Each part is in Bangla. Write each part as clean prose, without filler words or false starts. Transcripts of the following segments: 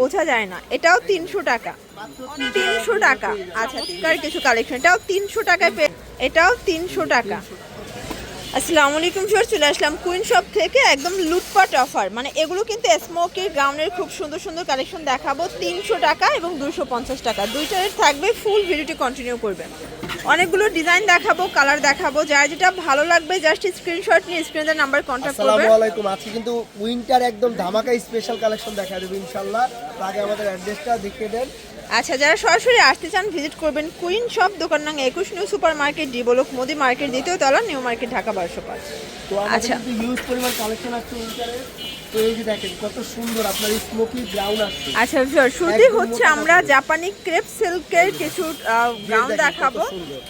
বোঝা যায় না, এটাও 300 টাকা। 300 টাকা। আচ্ছা কার কিছু কালেকশন, এটাও 300 টাকায় এটাও 300 টাকা। আসসালামু আলাইকুম ভিউয়ার্স, চলে আসলাম কুইন শপ থেকে একদম লুটপাট অফার। মানে এগুলো কিন্তু স্মোকি গাউনের খুব সুন্দর সুন্দর কালেকশন দেখাবো 300 টাকা এবং 250 টাকা, দুইটার থাকবে। ফুল ভিডিওটি কন্টিনিউ করবেন। অনেকগুলো ডিজাইন দেখাবো, কালার দেখাবো, যার যেটা ভালো লাগবে জাস্ট স্ক্রিনশট নিয়ে স্ক্রিনের নাম্বার কন্টাক্ট করবেন। আসসালামু আলাইকুম, আজকে কিন্তু উইন্টার একদম ধামাকা স্পেশাল কালেকশন দেখা দেব ইনশাআল্লাহ। আগে আমাদের অ্যাড্রেসটা দেখিয়ে দেন। আচ্ছা, যারা সরাসরি আসতে চান ভিজিট করবেন কুইন শপ, দোকান নং 21, new super market, D block, Modi market, দ্বিতীয় তলা, নিউ মার্কেট, ঢাকা 1205। তো আমাদের কিন্তু হিউজ পরিমাণ কালেকশন আছে উইন্টারে। তো এই যে দেখেন কত সুন্দর আপনার স্মোকি ব্রাউন আছে। আচ্ছা ভিউয়ার, শুরুতেই হচ্ছে আমরা জাপানি ক্রেপ সিল্কের কিছু গাউন দেখাবো।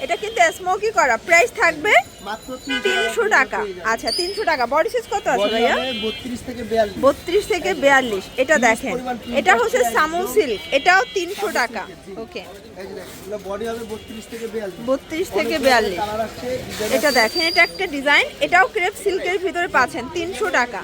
এটা কিন্তু স্মোকি করা, প্রাইস থাকবে মাত্র 300 টাকা। আচ্ছা 300 টাকা। বডি সাইজ কত আছে ভাইয়া? 32 থেকে 42। 32 থেকে 42। এটা দেখেন, এটা হচ্ছে সামু সিল্ক, এটাও 300 টাকা। ওকে, এই যে দেখেন এটা বডি হবে 32 থেকে 42। 32 থেকে 42। কালার আছে, এটা দেখেন, এটা একটা ডিজাইন, এটাও ক্রেপ সিল্কের ভিতরে পাচ্ছেন 300 টাকা।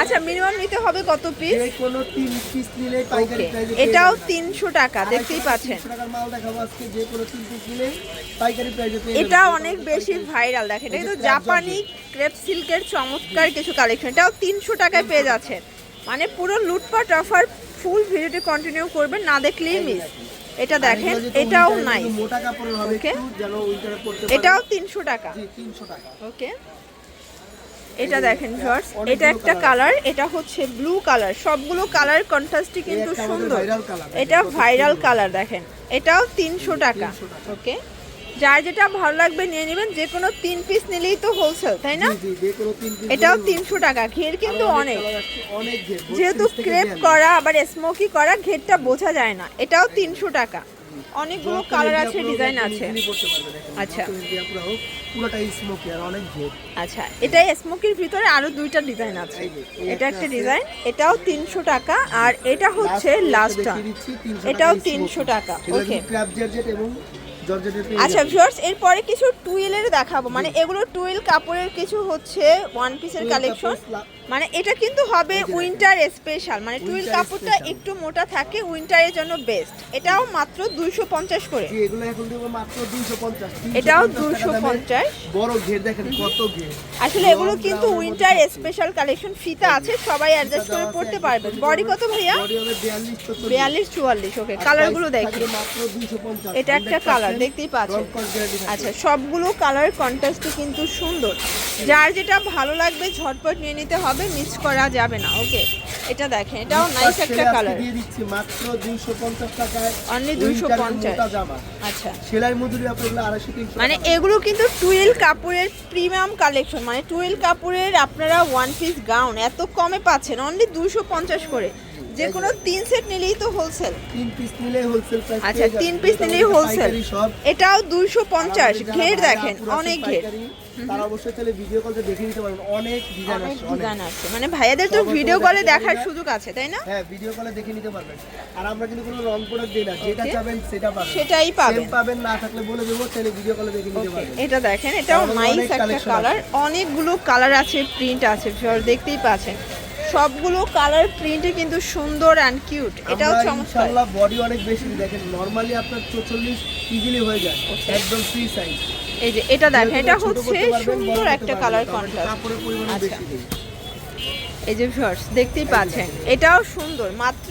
আচ্ছা মিনিমাম নিতে হবে কত পিস? যে কোনো 3 পিস নিলেই পাইকারি প্রাইসে। এটাও 300 টাকা, দেখতেই পাচ্ছেন। 300 টাকার মাল দেখাবো আজকে, যে কোনো 3 পিস নিলেই পাইকারি প্রাইসে পেয়ে যাবেন। এটা অনেক বেশি ভাইরাল, দেখেন এটা কিন্তু জাপানি ক্রেপ সিল্কের চমৎকার কিছু কালেকশন, এটাও 300 টাকায় পেয়ে যাচ্ছেন। মানে পুরো লুটপাট অফার, ফুল ভিডিওটি কন্টিনিউ করবেন, না দেখলেই মিস। এটা দেখেন, এটাও নাই, মোটা কাপড়ের হবে একটু যেন উইন্টারে পড়তে পারে। এটাও 300 টাকা। জি 300 টাকা। ওকে, এটা দেখেন ভিউয়ার্স, এটা একটা কালার, এটা হচ্ছে ব্লু কালার। সবগুলো কালার কন্ট্রাস্টই কিন্তু সুন্দর। এটা ভাইরাল কালার, দেখেন এটাও 300 টাকা। ওকে, যার যেটা ভালো লাগবে নিয়ে নেবেন, যে কোনো 3 পিস নিলেই তো হোলসেল, তাই না? জি যে কোনো 3 পিস। এটাও 300 টাকা। ঘের কিন্তু অনেক, অনেক ঘের, যেহেতু ক্রেপ করা আবার স্মোকি করা, ঘেরটা বোঝা যায় না। এটাও 300 টাকা। অনেকগুলো কালার আছে, ডিজাইন আছে। আচ্ছা পুরোটাই স্মোকি আর অনেক ঘের। আচ্ছা, এটা স্মোকির ভিতরে আরো দুইটা ডিজাইন আছে। এটা একটা ডিজাইন, এটাও 300 টাকা। আর এটা হচ্ছে লাস্টটা, এটাও 300 টাকা। ওকে, ক্র্যাপ জর্জেট এবং জর্জেটের পেয়ে আচ্ছা ভিউয়ার্স, এরপরে কিছু টুইলের দেখাবো। মানে এগুলো টুইল কাপড়ের কিছু হচ্ছে ওয়ান পিসের কালেকশন। মানে এটা কিন্তু হবে উইন্টার স্পেশাল, মানে টুইল কাপড়টা একটু মোটা থাকে, উইন্টারের জন্য বেস্ট। এটাও মাত্র 250 করে। জি এগুলো এখন দেব মাত্র 250। এটাও 250। বড় ঘের দেখেন কত ঘের। আসলে এগুলো কিন্তু উইন্টার স্পেশাল কালেকশন, ফিতা আছে, সবাই অ্যাডজাস্ট করে পড়তে পারবেন। বডি কত ভাইয়া? বডি হবে 42 44। ওকে, কালারগুলো দেখি। মাত্র 250। এটা একটা কালার, দেখতেই পাচ্ছেন। আচ্ছা, সবগুলো কালার কন্ট্রাস্টে কিন্তু সুন্দর। যার যেটা ভালো লাগবে ঝটপট নিয়ে নিতে হবে, মিস করা যাবে না। ওকে, এটা দেখেন, এটাও নাইস একটা কালার। দিয়ে দিচ্ছি মাত্র 250 টাকায়, অনলি 250। আচ্ছা, সেলাই মজুরি আপনাদের 250-300। মানে এগুলো কিন্তু টুয়েল কাপড়ের প্রিমিয়াম কালেকশন। মানে টুয়েল কাপড়ের আপনারা ওয়ান পিস গাউন এত কমে পাচ্ছেন, অনলি 250 করে। যে কোনো 3 সেট নিলেই তো হোলসেল। 3 পিস নিলেই হোলসেল প্রাইস। আচ্ছা 3 পিস নিলেই হোলসেল। এটাও 250। ঘের দেখেন, অনেক ঘের। তারা অবশ্যই তাহলে ভিডিও কলে দেখে নিতে পারবেন, অনেক ডিজাইন আছে। মানে ভাইয়াদের তো ভিডিও কলে দেখার সুযোগ আছে, তাই না? হ্যাঁ ভিডিও কলে দেখে নিতে পারবেন। আর আমরা কিন্তু কোনো রং প্রোডাক্ট দেই না, যেটা চাবেন সেটা পাবেন, সেটাই পাবেন। পাবেন না থাকলে বলে দেবো, তাহলে ভিডিও কলে দেখে নিতে পারবেন। এটা দেখেন, এটাও নাইস একটা কালার। অনেকগুলো কালার আছে, প্রিন্ট আছে, দেখতেই পাচ্ছেন। সবগুলো কালার প্রিন্টে কিন্তু সুন্দর এন্ড কিউট। এটাও চমৎকার। ইনশাআল্লাহ বডি অনেক বেশি, দেখেন নরমালি আপনার 44 ইজিলি হয়ে যায়, একদম ফ্রি সাইজ। এই যে এটা দেখেন, এটা হচ্ছে সুন্দর একটা কালার কন্ট্রাস্ট। কাপড়ের পরিমাণ বেশি দেই। এই যে ভিউয়ার্স দেখতেই পাচ্ছেন, এটাও সুন্দর, মাত্র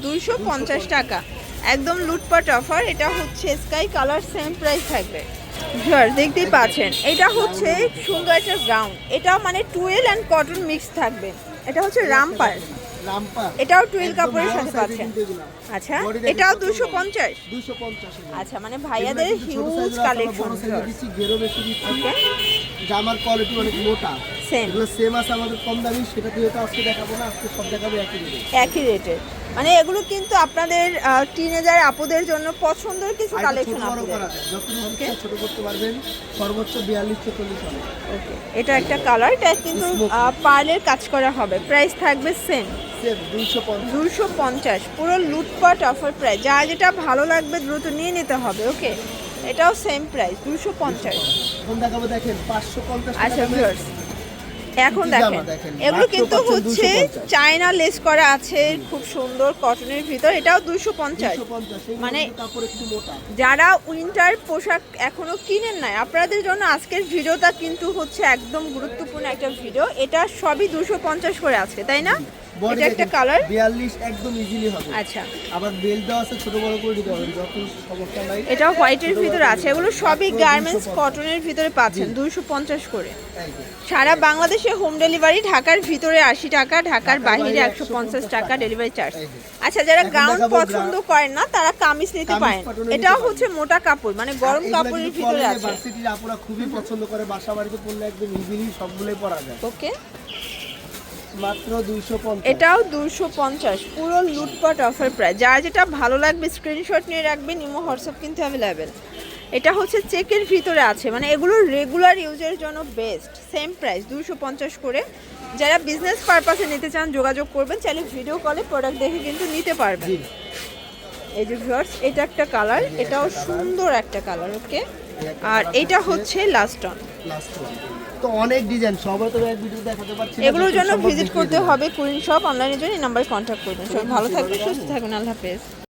250 টাকা। একদম লুটপাট অফার। এটা হচ্ছে স্কাই কালার, সেম প্রাইস থাকবে। ভিউয়ার্স দেখতেই পাচ্ছেন, এটা হচ্ছে সুন্দর একটা গাউন। এটাও মানে টুয়েল এন্ড কটন মিক্স থাকবে। এটা হচ্ছে রামপার, এটাও টুয়েল কাপড়ের সাথে পাচ্ছেন। আচ্ছা, এটাও 250। আচ্ছা, মানে ভাইয়াদের হিউজ কালেকশন। ঘেরও বেশি দিচ্ছি, জামার কোয়ালিটি অনেক মোটা, সেম এগুলো সেম আছে আমাদের কম দামি, সেটা দিয়ে তো আজকে দেখাবো না, আজকে সব দেখাবো একই রেটের। মানে এগুলো কিন্তু আপনাদের টিনেজার আপুদের জন্য পছন্দের কিছু কালেকশন আপনাদের। ওকে, ছোট করতে পারবেন, সর্বোচ্চ 42-44 হবে। ওকে, এটা একটা কালার, এটা কিন্তু পার্লের কাজ করা হবে। প্রাইস থাকবে সেম 250। পুরো লুটপাট অফার প্রাইস। যার যেটা ভালো লাগবে দ্রুত নিয়ে নিতে হবে। ওকে, এটাও সেম প্রাইস 250। এখন দেখাবো দেখেন 550 টাকা। আচ্ছা ভিউয়ার্স, এখন কি দেখেন জামা দেখেন, এগুলো মাত্র কিন্তু পাচ্ছেন হচ্ছে 250 চায়না লেস করা আছে, খুব সুন্দর কটনের ভিতর, এটাও 250। 250 মানে কাপড় একটু মোটা। যারা উইন্টার পোশাক এখনো কিনেন নাই, আপনাদের জন্য আজকের ভিডিওটা কিন্তু হচ্ছে একদম গুরুত্বপূর্ণ একটা ভিডিও। এটা সবই 250 করে আছে, তাই না? বডি এটা একটা কালার। 42 একদম ইজিলি হবে। আচ্ছা, আবার বেল্ট দেওয়া আছে, ছোট বড় করে দিতে পারবেন, যত সমস্যা নাই। এটাও হোয়াইটের ভিতরে আছে, এগুলো সবই মাত্র গার্মেন্টস 250 কটনের ভিতরে পাচ্ছেন 250 করে। এই যে। সারা বাংলাদেশে হোম ডেলিভারি, ঢাকার ভিতরে 80 টাকা, ঢাকার বাইরে 150 টাকা ডেলিভারি চার্জ। এই যে। আচ্ছা, যারা এখন গাউন দেখাবো পছন্দ করেন না তারা কামিজ নিতে কামিজ পারেন। পাটনও নিতে এটাও পারেন। হচ্ছে মোটা কাপড়, মানে গরম এগুলা কাপড়ের কিন্তু ভিতরে কলেজে, আছে। ভার্সিটির আপুরা খুবই পছন্দ করে, বাসা বাড়িতে পড়লে একদম ইজিলি সবগুলোই পরা যায়। ওকে, মাত্র 250। এটাও 250, পুরো লুটপাট অফার প্রাইস। যার যেটা ভালো লাগবে স্ক্রিনশট নিয়ে রাখবেন, ইমো হোয়াটসঅ্যাপ কিন্তু অ্যাভেলেবেল। এটা হচ্ছে চেকের ভিতরে আছে, মানে এগুলো রেগুলার ইউজের জন্য বেস্ট। সেম প্রাইস 250 করে। যারা বিজনেস পারপাসে নিতে চান যোগাযোগ করবেন, চাইলে ভিডিও কলে প্রোডাক্ট দেখে কিন্তু নিতে পারবেন। জি। এই যে ভিউয়ার্স, এটা একটা কালার, এটাও সুন্দর একটা কালার। ওকে, আর এটা হচ্ছে লাস্ট অন। Last one. তো অনেক ডিজাইন, সবাই তো এক ভিডিও দেখাতে পারছি না, এগুলোর জন্য যতটুকু সম্ভব ভিজিট দেখিয়ে করতে দেব। হবে কুইন শপ। অনলাইনের জন্য এই নাম্বারে কন্ট্যাক্ট করবেন। সবাই ভালো থাকবেন, সুস্থ থাকবেন, আল্লাহ হাফেজ।